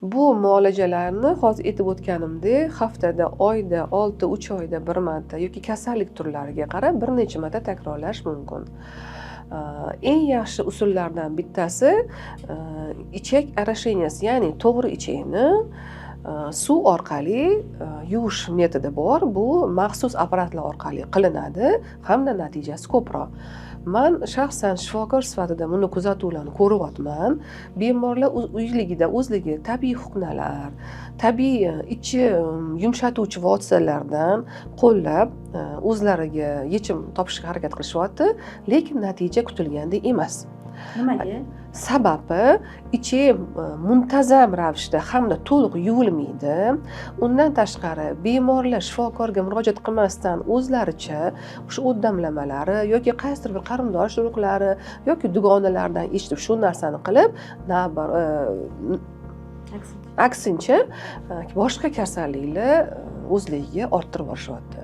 Bu muolajalarni hozir aytib o'tganimdek, haftada, oyda, 6-3 oyda bir marta yoki kasallik turlariga qarab bir necha marta takrorlash mumkin. Eng yaxshi usullardan bittasi ichak arashenyasi, ya'ni to'g'ri ichakni suv orqali yuvish metodi bor. Bu maxsus apparatlar orqali qilinadi hamda natijasi ko'proq. Men shaxsan shifokor sifatida buni kuzatuvlarni ko'ryapman. Bemorlar uyligida o'zligi tabiiy huknalar, tabiiy ichi yumshatuvchi vositalardan qo'llab o'zlariga yechim topishga harakat qilishyapti, lekin natija kutilgandek emas. Nimaga? Sababi ichak muntazam ravishda hamda to'liq yuvilmaydi. Undan tashqari bemorlar shifokorga murojaat qilmasdan o'zlaricha o'sha o't damlamalari yoki qaysidir bir qarindosh urug'lari yoki dugonalardan eshitib shu narsani qilib, aksincha boshqa kasalliklar o'zligiga orttirib borishyapti.